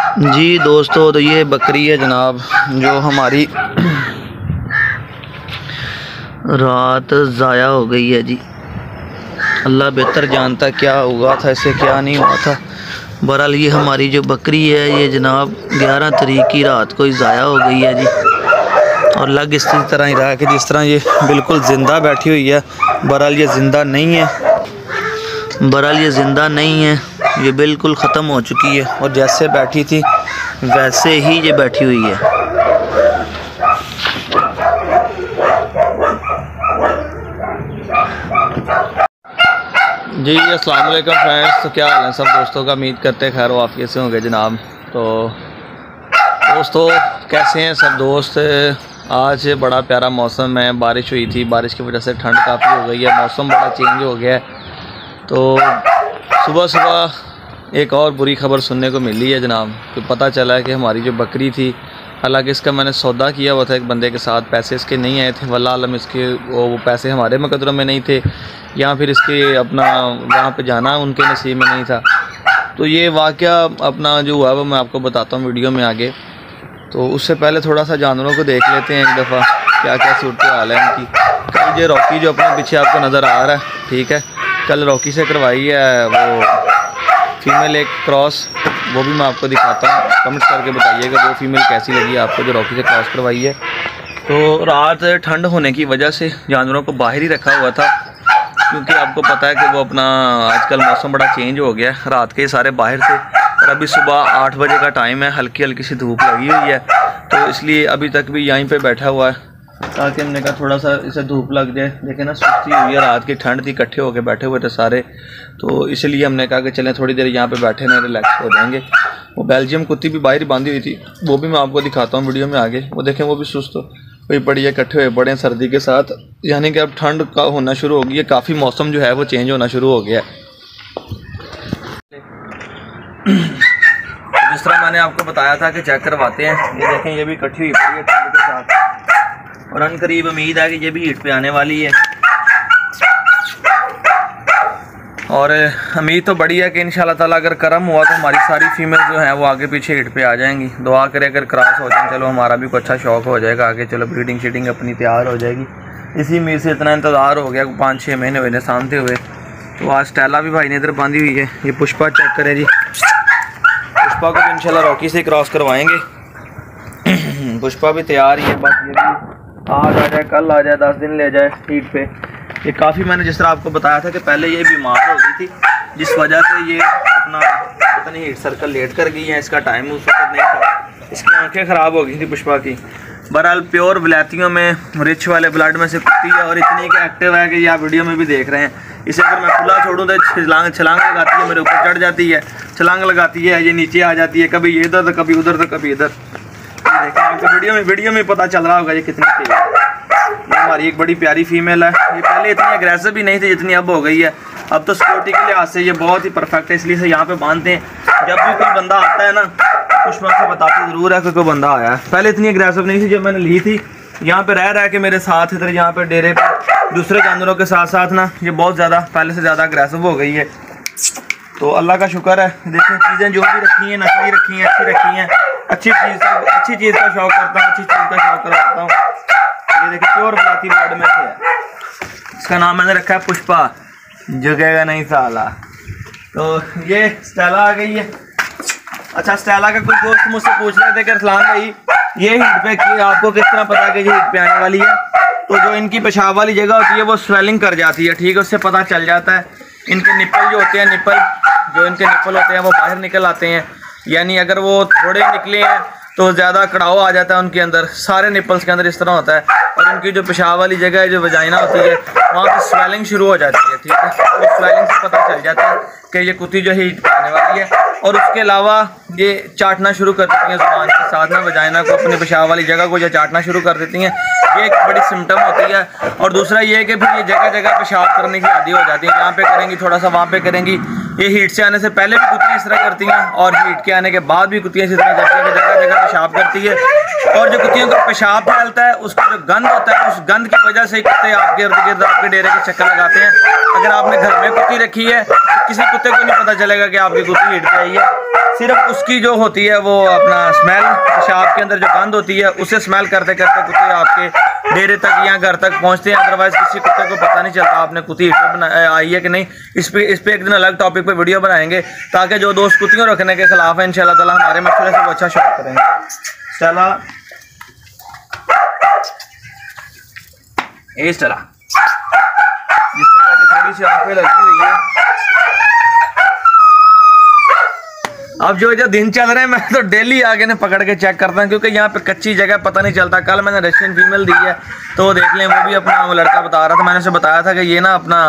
जी दोस्तों, तो ये बकरी है जनाब, जो हमारी रात ज़ाया हो गई है जी। अल्लाह बेहतर जानता क्या हुआ था, इससे क्या नहीं हुआ था। बहरहाल ये हमारी जो बकरी है ये जनाब 11 तारीख की रात को ही ज़ाया हो गई है जी। और लग इस तरह ही रहा है कि जिस तरह ये बिल्कुल ज़िंदा बैठी हुई है। बहरहाल ये ज़िंदा नहीं है, ये बिल्कुल ख़त्म हो चुकी है और जैसे बैठी थी वैसे ही ये बैठी हुई है। जी अस्सलाम वालेकुम फ्रेंड्स, तो क्या हाल है सब दोस्तों का। उम्मीद करते हैं खैर वाफियत से होंगे जनाब। तो दोस्तों कैसे हैं सब दोस्त। आज बड़ा प्यारा मौसम है, बारिश हुई थी, बारिश की वजह से ठंड काफ़ी हो गई है, मौसम बड़ा चेंज हो गया है। तो सुबह सुबह एक और बुरी खबर सुनने को मिली है जनाब, कि पता चला है कि हमारी जो बकरी थी, हालांकि इसका मैंने सौदा किया हुआ था एक बंदे के साथ, पैसे इसके नहीं आए थे, वल्लाह आलम इसके वो पैसे हमारे मुकद्दरों में नहीं थे या फिर इसके अपना वहाँ पे जाना उनके नसीब में नहीं था। तो ये वाक़या अपना जो हुआ वो मैं आपको बताता हूँ वीडियो में आगे। तो उससे पहले थोड़ा सा जानवरों को देख लेते हैं एक दफ़ा, क्या क्या सूरत हाल है इनकी। कल ये रॉकी जो अपने पीछे आपको नज़र आ रहा है, ठीक है, कल रॉकी से करवाई है वो फीमेल एक क्रॉस, वो भी मैं आपको दिखाता हूँ। कमेंट करके बताइएगा वो फीमेल कैसी लगी आपको जो रॉकी से क्रॉस करवाई है। तो रात ठंड होने की वजह से जानवरों को बाहर ही रखा हुआ था, क्योंकि आपको पता है कि वो अपना आजकल मौसम बड़ा चेंज हो गया है। रात के सारे बाहर थे और अभी सुबह 8 बजे का टाइम है, हल्की हल्की सी धूप लगी हुई है, तो इसलिए अभी तक भी यहीं पे बैठा हुआ है, ताकि हमने कहा थोड़ा सा इसे धूप लग जाए। देखे ना सुस्ती हुई है, रात की ठंड थी, इकट्ठे होकर बैठे हुए थे सारे, तो इसलिए हमने कहा कि चलें थोड़ी देर यहाँ पे बैठे ना, रिलैक्स हो जाएंगे। वो बेल्जियम कुत्ती भी बाहर बांधी हुई थी, वो भी मैं आपको दिखाता हूँ वीडियो में आगे। वो देखें वो भी सुस्त हुई पड़ी है, इकट्ठे हुए पड़े हैं सर्दी के साथ, यानी कि अब ठंड का होना शुरू हो गई है, काफ़ी मौसम जो है वो चेंज होना शुरू हो गया है। जिस तरह मैंने आपको बताया था कि चेक करवाते हैं, ये देखें ये भी इकट्ठी हुई पड़ी है ठंड के साथ, और अनकरीब उम्मीद है कि ये भी हीट पे आने वाली है। और उम्मीद तो बड़ी है कि इंशाल्लाह ताला अगर करम हुआ तो हमारी सारी फीमेल जो हैं वो आगे पीछे हीट पे आ जाएंगी। दुआ करें अगर क्रॉस हो जाए, चलो हमारा भी कोई अच्छा शौक हो जाएगा आगे, चलो ब्रीडिंग शीडिंग अपनी तैयार हो जाएगी। इसी उम्मीद से इतना इंतज़ार हो गया, 5-6 महीने हुए सामते हुए। तो आज स्टेला भी भाई ने इधर बांधी हुई है। ये पुष्पा चेक करें जी, पुष्पा को भी इंशाल्लाह रॉकी से क्रॉस करवाएंगे। पुष्पा भी तैयार ही है, बस ये भी आज आ जाए, कल आ जाए, 10 दिन ले जाए हीट पे। ये काफ़ी मैंने जिस तरह आपको बताया था कि पहले ये बीमार हो गई थी, जिस वजह से ये अपना पता नहीं हीट सर्कल लेट कर गई है, इसका टाइम उस वक्त नहीं था, इसकी आंखें ख़राब हो गई थी पुष्पा की। बहरहाल प्योर वलैतियों में रिच वाले ब्लड में से कुत्ती है, और इतनी कि एक्टिव है कि ये आप वीडियो में भी देख रहे हैं। इसे अगर मैं खुला छोड़ूँ तो छलांग लगाती है, मेरे ऊपर चढ़ जाती है, छलांग लगाती है, ये नीचे आ जाती है, कभी ये इधर तो कभी उधर तो कभी इधर। ये देखें आपको वीडियो में पता चल रहा होगा ये कितनी तेज है। ये हमारी एक बड़ी प्यारी फीमेल है। ये पहले इतनी अग्रेसिव भी नहीं थी जितनी अब हो गई है। अब तो सिक्योरिटी के लिहाज से ये बहुत ही परफेक्ट है, इसलिए से यहाँ पे बांधते हैं। जब भी कोई बंदा आता है ना, पुष्पा से बताते ज़रूर है कि कोई बंदा आया है। पहले इतनी अग्रेसिव नहीं थी, जब मैंने ली थी यहाँ पे रह के मेरे साथ इधर यहाँ पे डेरे पे दूसरे जानवरों के साथ साथ ना, ये बहुत ज़्यादा पहले से ज़्यादा अग्रेसिव हो गई है। तो अल्लाह का शुक्र है, देखिए चीज़ें जो भी रखी हैं, नकली रखी हैं, अच्छी रखी हैं। अच्छी चीज़ का शौक़ करता हूँ, अच्छी चीज़ का शौक़ करवाता हूँ। ये देखिए प्योर वलायती ब्लड में से है। इसका नाम मैंने रखा है पुष्पा, झुकेगा नहीं साला। तो ये स्टेला आ गई है। अच्छा, स्टेला का कुछ दोस्त मुझसे पूछ रहे थे कि अरसलान भाई ये हीट पे की आपको किस तरह पता कि ये हीट पे आने वाली है। तो जो इनकी पेशाब वाली जगह होती है वो स्वेलिंग कर जाती है, ठीक है, उससे पता चल जाता है। इनके निप्पल जो होते हैं, इनके निप्पल होते हैं वो बाहर निकल आते हैं, यानी अगर वो थोड़े निकले हैं तो ज़्यादा कड़ाव आ जाता है उनके अंदर, सारे निपल्स के अंदर इस तरह होता है। और उनकी जो पेशाब वाली जगह है, जो वजाइना होती है, वहाँ पर स्वेलिंग शुरू हो जाती है, ठीक है। तो स्वेलिंग से पता चल जाता है कि ये कुत्ती जो है हीट पे आने वाली है। और उसके अलावा ये चाटना शुरू कर देती हैं ज़ुबान के साथ ना, वजाइना को, अपनी पेशाब वाली जगह को जो चाटना शुरू कर देती हैं, ये एक बड़ी सिम्टम होती है। और दूसरा ये है कि फिर ये जगह जगह पेशाब करने की आदी हो जाती है, यहाँ पे करेंगी, थोड़ा सा वहाँ पे करेंगी। ये हीट से आने से पहले भी कुत्तियाँ इस तरह करती हैं, और हीट के आने के बाद भी कुत्तियाँ इसी तरह करती हैं कि जगह जगह पेशाब करती है। और जो कुत्तियों का पेशाब फैलता है, उसका जो गंद होता है, उस गंद की वजह से कुत्ते आपके इर्द गिर्द आपके डेरे के चक्कर लगाते हैं। अगर आपने घर में कुत्ती रखी है तो किसी कुत्ते को नहीं पता चलेगा कि आपकी कुत्ती हीट पे आई है। सिर्फ उसकी जो होती है वो अपना स्मेल, पेशाब के अंदर जो गंद होती है उसे स्मेल करते करते कुत्ते आपके डेरे तक या घर तक पहुंचते हैं। अदरवाइज किसी कुत्ते को पता नहीं चलता आपने कुत्ती हीटर आई है कि नहीं। इस पे एक दिन अलग टॉपिक पे वीडियो बनाएंगे ताकि जो दोस्त कुत्तियों रखने के खिलाफ है इंशाल्लाह ताला हमारे मशवरे से वो अच्छा शौक करेंगे। चला इस तरह जिस तरह की थोड़ी सी आंखें लगी हुई है। अब जो दिन चल रहे हैं मैं तो डेली आगे ने पकड़ के चेक करता हूँ क्योंकि यहाँ पे कच्ची जगह पता नहीं चलता। कल मैंने रशियन फीमेल दी है तो देख लें, वो भी अपना वो लड़का बता रहा था, मैंने उसे बताया था कि ये ना अपना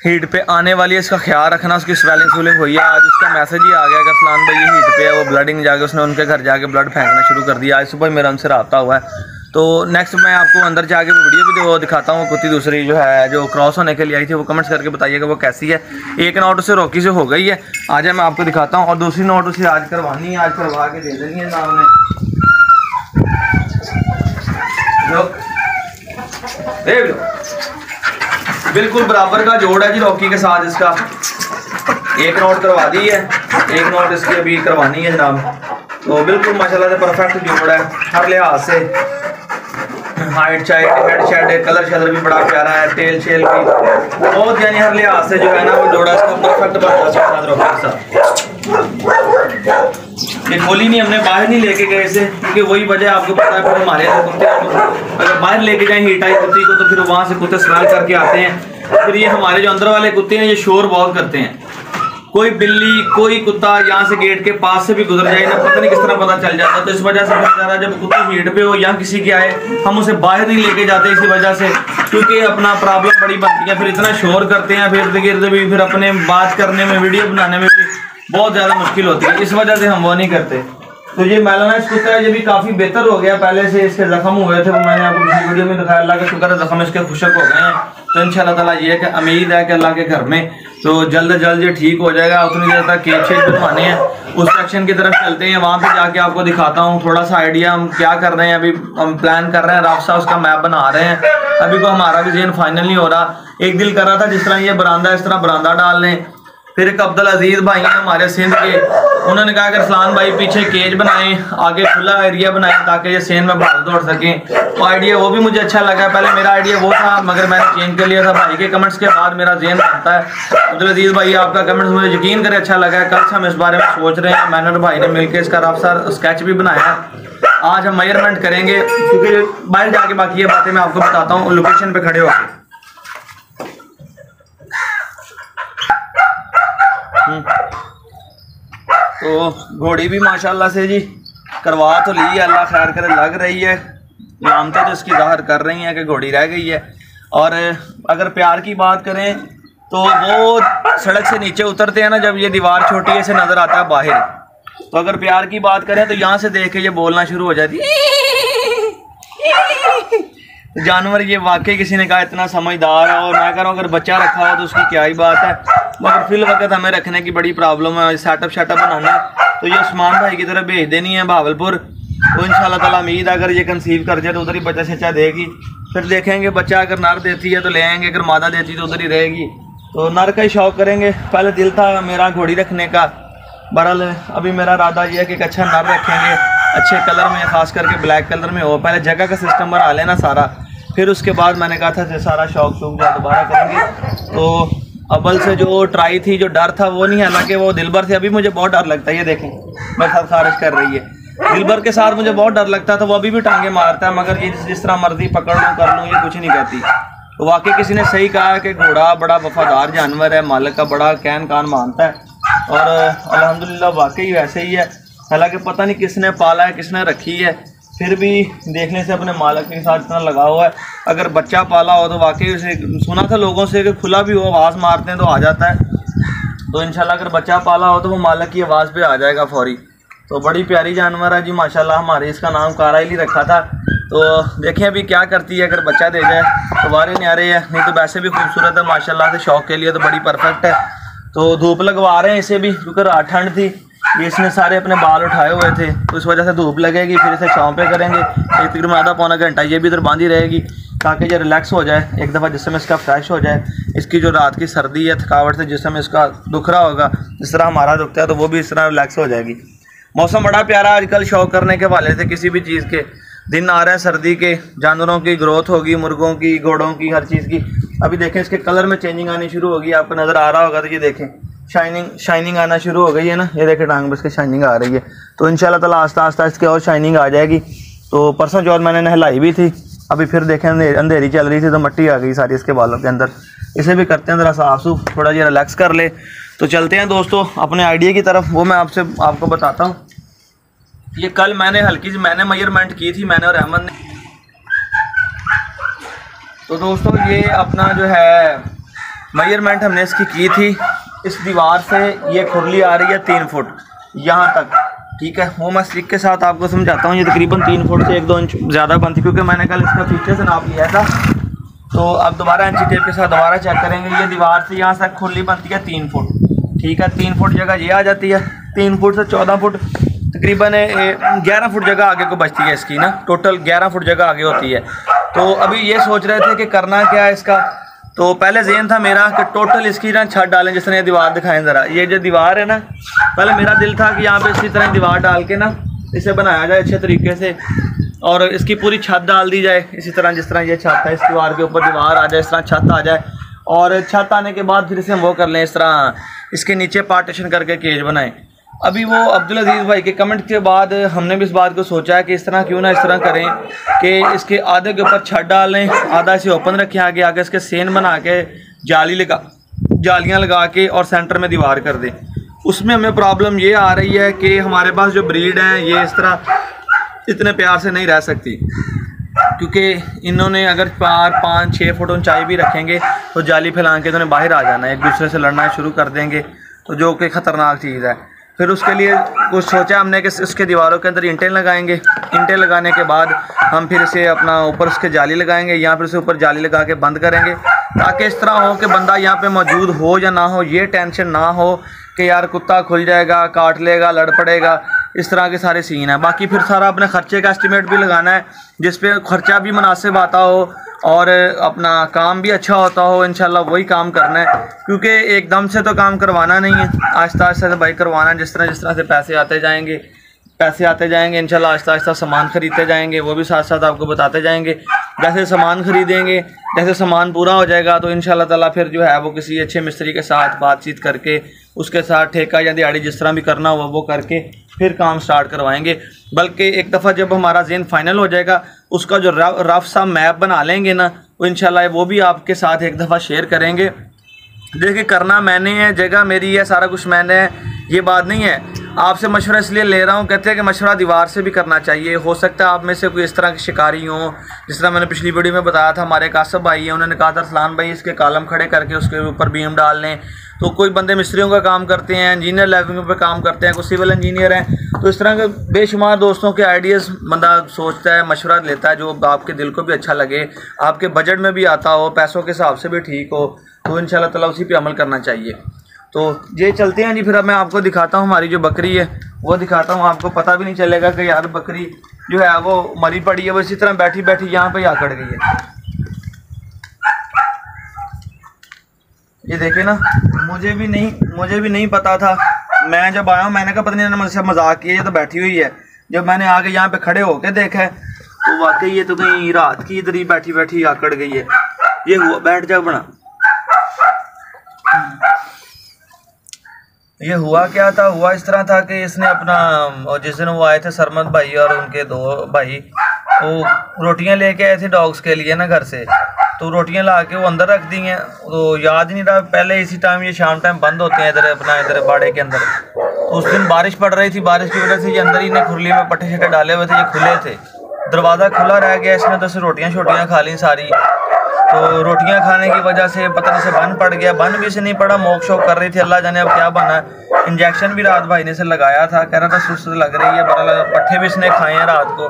हीट पे आने वाली है, इसका ख्याल रखना, उसकी स्वेलिंग हुई है। आज उसका मैसेज ही आ गया कि फलान भाई ये हीट पे है, वो ब्लडिंग जाके उसने उनके घर जाके ब्लड फेंकना शुरू कर दिया। आज सुबह मेरा उनसे रब्ता हुआ है। तो नेक्स्ट मैं आपको अंदर जाके वीडियो भी दिखाता हूँ। कुत्ती दूसरी जो है जो क्रॉस होने के लिए आई थी वो कमेंट्स करके बताइएगा वो कैसी है। एक नोट उसे रॉकी से हो गई है, आज मैं आपको दिखाता हूँ। और दूसरी नोट उसे आज करवानी है, आज करवा के दे देनी है साहब ने। देख लो बिल्कुल बराबर का जोड़ है जी रॉकी के साथ। इसका एक नोट करवा दी है, एक नोट इसकी अभी करवानी है जनाब। तो बिल्कुल माशाल्लाह से परफेक्ट जोड़ है हर लिहाज से। हाइट चाइट हेड शेड कलर शलर भी बड़ा प्यारा है, टेल शेल भी बहुत, यानी हर लिहाज से जो है ना वो जोड़ा इसका परफेक्ट बनता है। ये खोली नहीं, हमने बाहर नहीं लेके गए इसे क्योंकि वही वजह आपको पता है। फिर हमारे कुत्ते अगर बाहर लेके जाएं हीट आई कुत्ती को तो फिर वहाँ से कुत्ते स्मेल करके आते हैं। फिर ये हमारे जो अंदर वाले कुत्ते हैं ये शोर बहुत करते हैं। कोई बिल्ली कोई कुत्ता यहाँ से गेट के पास से भी गुजर जाए ना, पता नहीं किस तरह पता चल जाता। तो इस वजह से बेचारा जब कुत्ते हीट पे हो या किसी के आए हम उसे बाहर नहीं लेके जाते इसी वजह से, क्योंकि अपना प्रॉब्लम बड़ी बनती है। फिर इतना शोर करते हैं, फिर गिर्द भी, फिर अपने बात करने में वीडियो बनाने में भी बहुत ज़्यादा मुश्किल होती है। इस वजह से हम वो नहीं करते। तो ये मेलानाइज कुत्ता है, ये भी काफ़ी बेहतर हो गया। पहले से इसके जख्म हुए थे वो मैंने आपको किसी वीडियो में दिखाया। अल्लाह का शुक्र है जख्म इसके खुशक हो गए हैं। तो इंशाल्लाह ताला ये है कि उम्मीद है कि अल्लाह के घर में तो जल्द ये ठीक हो जाएगा। उतनी देर तक केक शेक बनवाने हैं, उस सेक्शन की तरफ चलते हैं, वहाँ पे जाके आपको दिखाता हूँ थोड़ा सा आइडिया हम क्या कर रहे हैं। अभी हम प्लान कर रहे हैं, रास्ता उसका मैप बना रहे हैं। अभी को हमारा भी ज़हन फाइनल नहीं हो रहा। एक दिल कर रहा था जिस तरह ये बरामदा इस तरह बरामदा डाल लें। फिर एक अब्दुल अजीज भाई हैं हमारे सिंध के, उन्होंने कहा कि रसलान भाई पीछे केज बनाएं, आगे खुला एरिया बनाएं ताकि ये सेन में भाग दौड़ सकें। तो आइडिया वो भी मुझे अच्छा लगा। पहले मेरा आइडिया वो था मगर मैंने चेंज कर लिया था। भाई के कमेंट्स के बाद मेरा ज़हन बनता है। अब्दुल अजीज भाई आपका कमेंट्स मुझे यकीन करे अच्छा लगा है। कल से हम इस बारे में सोच रहे हैं, मैनर भाई ने मिलकर इसका रफ स्केच भी बनाया। आज हम मेजरमेंट करेंगे क्योंकि बाहर जाके बाकी ये बातें मैं आपको बताता हूँ लोकेशन पर खड़े होकर। तो घोड़ी भी माशाल्लाह से जी करवा तो ली है, अल्लाह खैर करे, लग रही है। लामतें तो इसकी ज़ाहिर कर रही हैं कि घोड़ी रह गई है। और अगर प्यार की बात करें तो वो सड़क से नीचे उतरते हैं ना, जब ये दीवार छोटी है से नज़र आता है बाहर। तो अगर प्यार की बात करें तो यहाँ से देख के ये बोलना शुरू हो जाती है। तो जानवर ये वाकई किसी ने कहा इतना समझदार है। और मैं कह रहा हूँ अगर बच्चा रखा हो तो उसकी क्या ही बात है, मगर फिल वक्त हमें रखने की बड़ी प्रॉब्लम है। सेटअप बनाना है तो ये उस्मान भाई की तरफ भेज देनी है भावलपुर। तो इंशाल्लाह ताला उम्मीद अगर ये कंसीव कर जाए तो उधर ही बच्चा शच्चा देगी। फिर देखेंगे बच्चा अगर नर देती है तो ले आएंगे, अगर मादा देती तो उधर ही रहेगी। तो नर का ही शौक करेंगे। पहले दिल था मेरा घोड़ी रखने का, बहरहाल अभी मेरा इरादा ये है कि एक अच्छा नर रखेंगे अच्छे कलर में, ख़ास करके ब्लैक कलर में हो। पहले जगह का सिस्टम बना लेना सारा, फिर उसके बाद मैंने कहा था सारा शौक शौक जो दोबारा करेंगे। तो अव्वल से जो ट्राई थी, जो डर था वो नहीं है, हालांकि वो दिलबर से अभी मुझे बहुत डर लगता है। ये देखें मेरे साथ खारिज कर रही है। दिलबर के साथ मुझे बहुत डर लगता था, वो अभी भी टांगे मारता है, मगर ये जिस तरह मर्जी पकड़ लूँ कर लूँ ये कुछ नहीं कहती। तो वाकई किसी ने सही कहा कि घोड़ा बड़ा वफादार जानवर है, मालिक का बड़ा कहन कान मानता है। और अल्हम्दुलिल्लाह वाकई वैसे ही है। हालांकि पता नहीं किसने पाला है किसने रखी है, फिर भी देखने से अपने मालिक के साथ इतना लगाव है। अगर बच्चा पाला हो तो वाकई उसे सुना था लोगों से कि खुला भी हो आवाज़ मारते हैं तो आ जाता है। तो इंशाल्लाह अगर बच्चा पाला हो तो वो मालिक की आवाज़ पे आ जाएगा फौरी। तो बड़ी प्यारी जानवर है जी माशाल्लाह। हमारे इसका नाम काराइली रखा था। तो देखें अभी क्या करती है, अगर बच्चा दे जाए तो वारे न्यारे है, नहीं तो वैसे भी खूबसूरत है माशाल्लाह से। शौक के लिए तो बड़ी परफेक्ट है। तो धूप लगवा रहे हैं इसे भी क्योंकि रात ठंड थी, ये इसने सारे अपने बाल उठाए हुए थे तो इस वजह से धूप लगेगी। फिर इसे छाँव पे करेंगे, एक तकरीबन आधा पौना घंटा ये भी इधर बांधी रहेगी ताकि ये रिलैक्स हो जाए एक दफ़ा, जिससे में इसका फ्रेश हो जाए। इसकी जो रात की सर्दी है, थकावट से जिस्म इसका दुख रहा होगा, जिस तरह हमारा दुखता है, तो वो भी इस तरह रिलैक्स हो जाएगी। मौसम बड़ा प्यारा आजकल शौक करने के हवाले से, किसी भी चीज़ के दिन आ रहे हैं सर्दी के, जानवरों की ग्रोथ होगी, मुर्गों की, घोड़ों की, हर चीज़ की। अभी देखें इसके कलर में चेंजिंग आनी शुरू होगी, आपको नज़र आ रहा होगा। तो ये देखें शाइनिंग आना शुरू हो गई है ना, ये देखें टांग में इसकी शाइनिंग आ रही है। तो इंशाल्लाह ताला आस्ता आस्ता इसके और शाइनिंग आ जाएगी। तो परसों चौथ मैंने नहलाई भी थी, अभी फिर देखें अंधेरी चल रही थी तो मट्टी आ गई सारी इसके बालों के अंदर। इसे भी करते हैं ज़रा साफ सूफ, थोड़ा ये रिलैक्स कर ले। तो चलते हैं दोस्तों अपने आइडिया की तरफ, वो मैं आपको बताता हूँ। ये कल मैंने हल्की सी मेजरमेंट की थी, मैंने और अहमद ने। तो दोस्तों ये अपना जो है मेजरमेंट हमने इसकी की थी, इस दीवार से ये खुरली आ रही है 3 फुट यहाँ तक, ठीक है। वो मैं स्टिक के साथ आपको समझाता हूँ। ये तकरीबन 3 फुट से 1-2 इंच ज़्यादा बनती, क्योंकि मैंने कल इसका फीचर से नाप लिया था। तो अब दोबारा इंची टेप के साथ दोबारा चेक करेंगे। ये दीवार से यहाँ तक खुरली बनती है 3 फुट, ठीक है। 3 फुट जगह ये आ जाती है, 3 फुट से 14 फुट, तकरीबन 11 फुट जगह आगे को बचती है इसकी ना, टोटल 11 फुट जगह आगे होती है। तो अभी ये सोच रहे थे कि करना क्या है इसका। तो पहले ज़हन था मेरा कि टोटल इसकी ना छत डालें, जिस तरह ये दीवार दिखाएं ज़रा। ये जो दीवार है ना, पहले मेरा दिल था कि यहाँ पे इसी तरह दीवार डाल के ना इसे बनाया जाए अच्छे तरीके से, और इसकी पूरी छत डाल दी जाए इसी तरह, जिस तरह ये छत है, इस दीवार के ऊपर दीवार आ जाए, इस तरह छत आ जाए। और छत आने के बाद फिर इसे हम वो कर लें, इस तरह इसके नीचे पार्टीशन करके केज बनाएं। अभी वो अब्दुल अजीज़ भाई के कमेंट के बाद हमने भी इस बात को सोचा है कि इस तरह क्यों ना इस तरह करें कि इसके आधे के ऊपर छत डालें, आधा इसे ओपन रखें, आगे आगे इसके सेन बना के जालियाँ लगा के और सेंटर में दीवार कर दें। उसमें हमें प्रॉब्लम ये आ रही है कि हमारे पास जो ब्रीड है ये इस तरह इतने प्यार से नहीं रह सकती, क्योंकि इन्होंने अगर 4-5-6 फुट ऊंचाई भी रखेंगे तो जाली फैला के तो उन्हें बाहर आ जाना है, एक दूसरे से लड़ना शुरू कर देंगे, तो जो कि ख़तरनाक चीज़ है। फिर उसके लिए कुछ सोचा हमने कि उसके दीवारों के अंदर ईंटें लगाएंगे। ईंटें लगाने के बाद हम फिर इसे अपना ऊपर उसके जाली लगाएंगे, या फिर उसे ऊपर जाली लगा के बंद करेंगे, ताकि इस तरह हो कि बंदा यहाँ पे मौजूद हो या ना हो, ये टेंशन ना हो कि यार कुत्ता खुल जाएगा, काट लेगा, लड़ पड़ेगा, इस तरह के सारे सीन है। बाकी फिर सारा अपने खर्चे का एस्टिमेट भी लगाना है, जिस पे खर्चा भी मुनासिब आता हो और अपना काम भी अच्छा होता हो। इंशाल्लाह वही काम करना है, क्योंकि एकदम से तो काम करवाना नहीं है, आहिस्ता आहिस्ता से भाई करवाना है। जिस तरह से पैसे आते जाएंगे इंशाल्लाह आहिस्ता आहिस्ता सामान ख़रीदते जाएंगे, वो भी साथ साथ आपको बताते जाएंगे। जैसे सामान ख़रीदेंगे, जैसे सामान पूरा हो जाएगा तो इंशाल्लाह ताला फिर जो है वो किसी अच्छे मिस्त्री के साथ बातचीत करके, उसके साथ ठेका या दिहाड़ी जिस तरह भी करना हुआ वो करके फिर काम स्टार्ट करवाएंगे। बल्कि एक दफ़ा जब हमारा ज़हन फाइनल हो जाएगा, उसका जो रफ सा मैप बना लेंगे ना, वो इंशाल्लाह वो भी आपके साथ एक दफ़ा शेयर करेंगे। देखिए करना मैंने है, जगह मेरी है, सारा कुछ मैंने है, ये बात नहीं है। आपसे मशवरा इसलिए ले रहा हूँ, कहते हैं कि मशवरा दीवार से भी करना चाहिए। हो सकता है आप में से कोई इस तरह की शिकारी हो, जिस तरह मैंने पिछली वीडियो में बताया था, हमारे कासब भाई हैं, उन्होंने कहा था अरसलान भाई इसके कॉलम खड़े करके उसके ऊपर बीम डाल लें। तो कोई बंदे मिस्त्रियों का काम करते हैं, इंजीनियर लेवल पे काम करते हैं, कोई सिविल इंजीनियर हैं। तो इस तरह के बेशुमार दोस्तों के आइडियाज़ बंदा सोचता है, मशवरा लेता है, जो आपके दिल को भी अच्छा लगे, आपके बजट में भी आता हो, पैसों के हिसाब से भी ठीक हो, तो इंशाल्लाह ताला उसी पे अमल करना चाहिए। तो ये चलते हैं जी, फिर अब मैं आपको दिखाता हूँ हमारी जो बकरी है वो दिखाता हूँ। आपको पता भी नहीं चलेगा कि यार बकरी जो है वो मरी पड़ी है, वो इसी तरह बैठी बैठी यहाँ पे आकड़ गई है। ये देखे ना, मुझे भी नहीं पता था। मैं जब आया हूँ मैंने कहा पता नहीं मुझसे मजाक किया, ये तो बैठी हुई है। जब मैंने आके यहाँ पे खड़े होके देखा है तो वाकई ये तो कहीं रात की इधर ही बैठी बैठी आकड़ गई है। ये हुआ, बैठ जा बना। ये हुआ क्या था, हुआ इस तरह था कि इसने अपना, जिस दिन वो आए थे सरमद भाई और उनके 2 भाई, वो रोटियां लेके आए थे डॉग्स के लिए ना घर से, तो रोटियां ला के वो अंदर रख दी हैं। तो याद नहीं रहा, पहले इसी टाइम ये शाम टाइम बंद होते हैं इधर अपना, इधर बाड़े के अंदर। तो उस दिन बारिश पड़ रही थी, बारिश की वजह से ये अंदर ही ने खुरली में पट्टे शट्टे डाले हुए थे, ये खुले थे, दरवाज़ा खुला रह गया। इसने तो रोटियाँ शोटियाँ खा ली सारी। तो रोटियां खाने की वजह से पता नहीं से बन पड़ गया, बन भी से नहीं पड़ा, मोक शोक कर रही थी, अल्लाह जाने अब क्या बना। इंजेक्शन भी रात भाई ने से लगाया था, कह रहा था सुस्त लग रही है, बड़ा पट्ठे भी इसने खाए हैं रात को।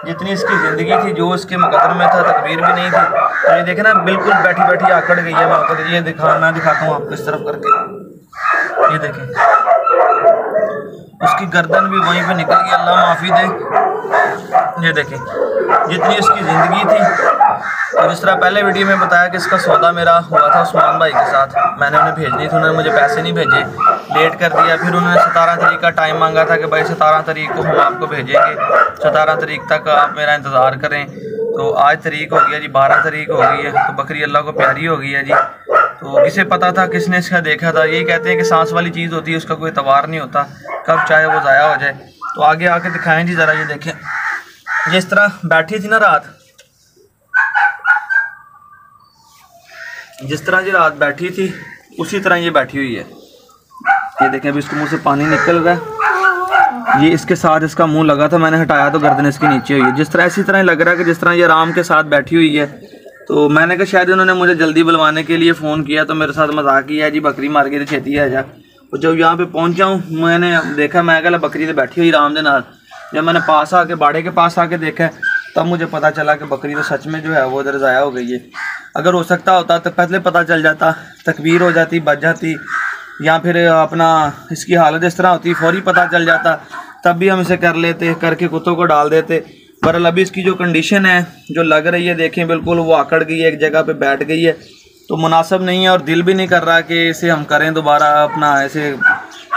जितनी इसकी ज़िंदगी थी, जो इसके मुकद्दर में था, तकदीर भी नहीं थी। तो ये देखे ना, बिल्कुल बैठी बैठी आकड़ गई है। मैं आपको ये मैं दिखाता हूँ आपको इस तरफ करके, ये देखें उसकी गर्दन भी वहीं पे निकल गई, अल्लाह माफ़ी दे। ये देखें जितनी उसकी ज़िंदगी थी। और जिस तरह पहले वीडियो में बताया कि इसका सौदा मेरा हुआ था उस्मान भाई के साथ, मैंने उन्हें भेजनी थी, उन्होंने मुझे पैसे नहीं भेजे, लेट कर दिया। फिर उन्होंने 17 तारीख का टाइम मांगा था कि भाई 17 तारीख को हम आपको भेजेंगे, 17 तारीख तक आप मेरा इंतज़ार करें। तो आज तारीख हो गया जी, 12 तारीख हो गई है। तो बकरी अल्लाह को प्यारी हो गई है जी। तो किसे पता था, किसने इसका देखा था। यही कहते हैं कि सांस वाली चीज़ होती है, उसका कोई तवार नहीं होता, कब चाहे वो ज़ाया हो जाए। तो आगे आके दिखाएं जी ज़रा। ये देखें जिस तरह बैठी थी ना रात, जिस तरह ये रात बैठी थी उसी तरह ये बैठी हुई है। ये देखें अभी इसके मुंह से पानी निकल रहा है। ये इसके साथ इसका मुंह लगा था, मैंने हटाया तो गर्दन इसके नीचे हुई है। जिस तरह इसी तरह लग रहा है कि जिस तरह ये आराम के साथ बैठी हुई है। तो मैंने कहा शायद उन्होंने मुझे जल्दी बुलवाने के लिए फ़ोन किया, तो मेरे साथ मजाक किया है जी बकरी मार के तो छेती है जा। तो जब यहाँ पे पहुँचा हूँ मैंने देखा, मैं कहा बकरी तो बैठी हुई आराम के नाल। जब मैंने पास आके बाड़े के पास आके देखा तब मुझे पता चला कि बकरी तो सच में जो है वो उधर ज़ाया हो गई है। अगर हो सकता होता तो पहले पता चल जाता, तकबीर हो जाती, बच जाती, या फिर अपना इसकी हालत इस तरह होती फौरी पता चल जाता, तब भी हम इसे कर लेते, करके कुत्तों को डाल देते। पर अभी इसकी जो कंडीशन है जो लग रही है, देखें बिल्कुल वो आकड़ गई है, एक जगह पे बैठ गई है। तो मुनासिब नहीं है और दिल भी नहीं कर रहा कि इसे हम करें दोबारा, अपना ऐसे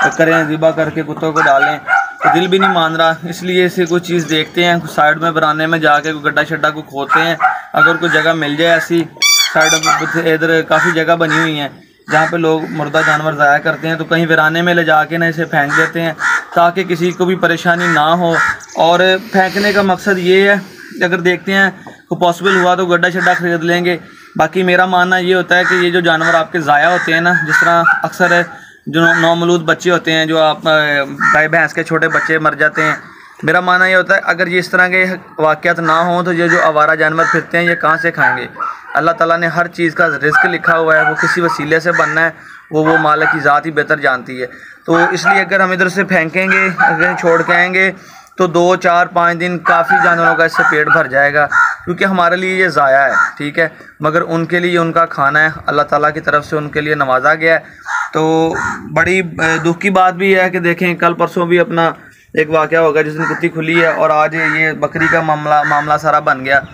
करें ज़िबा करके कुत्तों को डालें, तो दिल भी नहीं मान रहा। इसलिए इसे कोई चीज़ देखते हैं, साइड में बराने में जाके कोई गड्ढा शड्डा को खोदते हैं, अगर कोई जगह मिल जाए ऐसी साइड में, इधर काफ़ी जगह बनी हुई हैं जहाँ पे लोग मुर्दा जानवर ज़ाया करते हैं, तो कहीं वीराने में ले जाके ना इसे फेंक देते हैं ताकि किसी को भी परेशानी ना हो। और फेंकने का मकसद ये है, अगर देखते हैं को पॉसिबल हुआ तो गड्ढा शड्डा खरीद लेंगे। बाकी मेरा मानना ये होता है कि ये जो जानवर आपके ज़ाया होते हैं ना, जिस तरह अक्सर जो नौमौलूद बच्चे होते हैं, जो आप गाय भैंस के छोटे बच्चे मर जाते हैं, मेरा मानना ये होता है अगर ये इस तरह के वाक़यात ना हों तो ये जो आवारा जानवर फिरते हैं ये कहाँ से खाएंगे। अल्लाह ताला ने हर चीज़ का रिस्क लिखा हुआ है, वो किसी वसीले से बनना है, वो मालिक की ज़ात ही बेहतर जानती है। तो इसलिए अगर हम इधर से फेंकेंगे, अगर छोड़ के आएंगे तो 2, 4, 5 दिन काफ़ी जानवरों का इससे पेट भर जाएगा, क्योंकि हमारे लिए ये ज़ाया है, ठीक है, मगर उनके लिए उनका खाना है, अल्लाह ताला की तरफ से उनके लिए नवाजा गया है। तो बड़ी दुख की बात भी है कि देखें कल परसों भी अपना एक वाक़या होगा जिस दिन कुत्ती खुली है, और आज ये बकरी का मामला सारा बन गया।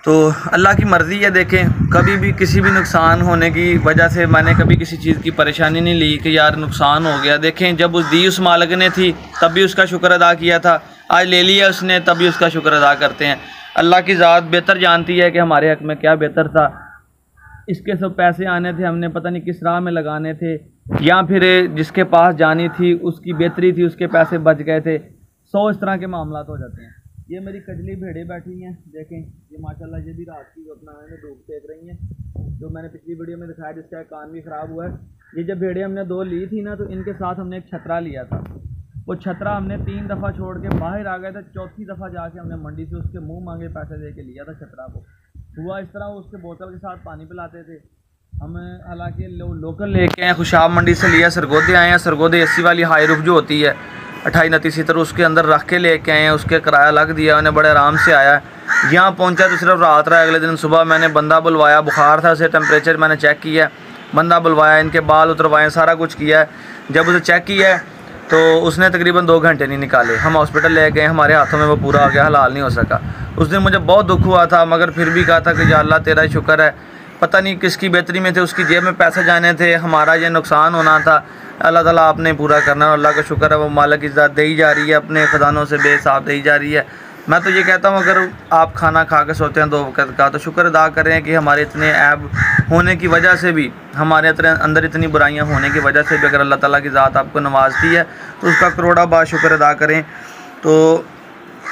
तो अल्लाह की मर्ज़ी है। देखें कभी भी किसी भी नुकसान होने की वजह से मैंने कभी किसी चीज़ की परेशानी नहीं ली कि यार नुकसान हो गया। देखें जब उस मालिक ने थी तब भी उसका शुक्र अदा किया था, आज ले लिया उसने तब भी उसका शुक्र अदा करते हैं। अल्लाह की ज़ात बेहतर जानती है कि हमारे हक़ में क्या बेहतर था। इसके सब पैसे आने थे, हमने पता नहीं किस राह में लगाने थे, या फिर जिसके पास जानी थी उसकी बेहतरी थी, उसके पैसे बच गए थे। 100 इस तरह के मामला हो जाते हैं। ये मेरी कजली भेड़े बैठी हैं, देखें ये माशाल्लाह ये भी रात की अपना धूप सेक रही हैं, जो मैंने पिछली वीडियो में दिखाया, जिसका कान भी ख़राब हुआ है। ये जब भेड़े हमने 2 ली थी ना, तो इनके साथ हमने एक छतरा लिया था। वो छतरा हमने 3 दफ़ा छोड़ के बाहर आ गए थे, चौथी दफ़ा जाके हमने मंडी से उसके मुँह मांगे पैसे दे के लिया था छतरा को। हुआ इस तरह, उसके बोतल के साथ पानी पिलाते थे हम, हालांकि लोकल लेके आए, खुशाब मंडी से लिया, सरगोदे आए हैं, सरगोदे एसी वाली हाई रुफ जो होती है 28-29 सीटर, उसके अंदर रख के लेके आए हैं, उसके किराया लग दिया, उन्हें बड़े आराम से आया। यहाँ पहुँचा तो सिर्फ रात रहा। अगले दिन सुबह मैंने बंदा बुलवाया, बुखार था उसे, टेम्परेचर मैंने चेक किया, बंदा बुलवाया, इनके बाल उतरवाए, सारा कुछ किया है। जब उसे चेक किया तो उसने तकरीबन 2 घंटे नहीं निकाले। हम हॉस्पिटल ले गए, हमारे हाथों में वो पूरा हो गया, हलाल नहीं हो सका। उस दिन मुझे बहुत दुख हुआ था, मगर फिर भी कहा था कि या अल्लाह तेरा शुक्र है, पता नहीं किसकी बेहतरी में थे, उसकी जेब में पैसे जाने थे, हमारा ये नुकसान होना था। अल्लाह ताला आपने पूरा करना, और अल्लाह का शुक्र है वो मालिक की इज़्ज़त दे ही जा रही है, अपने ख़जानों से बेहिसाब दे ही जा रही है। मैं तो ये कहता हूँ अगर आप खाना खा के सोते हैं 2 वक़्त का, तो शुक्र अदा करें कि हमारे इतने ऐब होने की वजह से भी, हमारे अंदर इतनी बुराइयां होने की वजह से भी अगर अल्लाह ताला की ज़ात आपको नवाजती है तो उसका करोड़ा बार शुक्र अदा करें। तो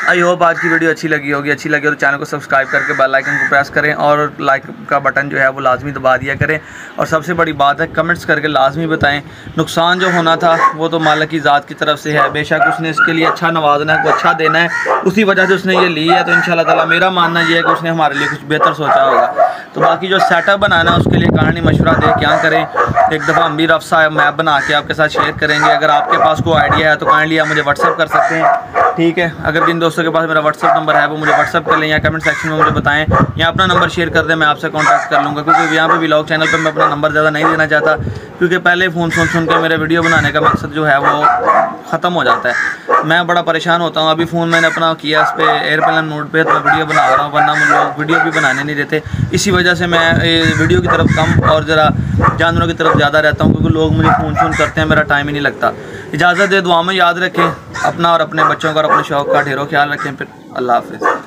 आई होप आज की वीडियो अच्छी लगी होगी। अच्छी लगी तो चैनल को सब्सक्राइब करके बेल आइकन को प्रेस करें, और लाइक का बटन जो है वो लाजमी दबा दिया करें। और सबसे बड़ी बात है, कमेंट्स करके लाजमी बताएं नुकसान जो होना था वो तो मालिक की ज़ात की तरफ से है, बेशक उसने इसके लिए अच्छा नवाजना है, को अच्छा देना है, उसी वजह से उसने ये ली है। तो इंशाल्लाह ताला मेरा मानना ये है कि उसने हमारे लिए कुछ बेहतर सोचा होगा। तो बाकी जो सेटअप बनाना है उसके लिए कहानी मशवरा दे क्या करें, एक दफ़ा हम भी रफ सा मैप बना के आपके साथ शेयर करेंगे। अगर आपके पास कोई आइडिया है तो काइंडली आप मुझे व्हाट्सअप कर सकते हैं। ठीक है। अगर जिन दोस्तों के पास मेरा व्हाट्सअप नंबर है वो मुझे व्हाट्सअप कर लें या कमेंट सेक्शन में मुझे बताएं या अपना नंबर शेयर कर दें, मैं आपसे कांटेक्ट कर लूँगा। क्योंकि यहाँ पे व्लॉग चैनल पे मैं अपना नंबर ज़्यादा नहीं देना चाहता, क्योंकि पहले फ़ोन सुन के मेरे वीडियो बनाने का मकसद जो है वो ख़त्म हो जाता है। मैं बड़ा परेशान होता हूँ। अभी फ़ोन मैंने अपना किया इस पर एयरप्लेन मोड पे, तो वीडियो बना रहा हूँ, वरना मुझे लोग वीडियो भी बनाने नहीं देते। इसी वजह से मैं वीडियो की तरफ कम और ज़रा जानवरों की तरफ ज़्यादा रहता हूँ, क्योंकि लोग मुझे फ़ोन करते हैं, मेरा टाइम ही नहीं लगता। इजाज़त दे, दुआ में याद रखें अपना और अपने बच्चों का और अपने शौक़ का ढेरों ख्याल रखें। फिर अल्लाह हाफ़िज़।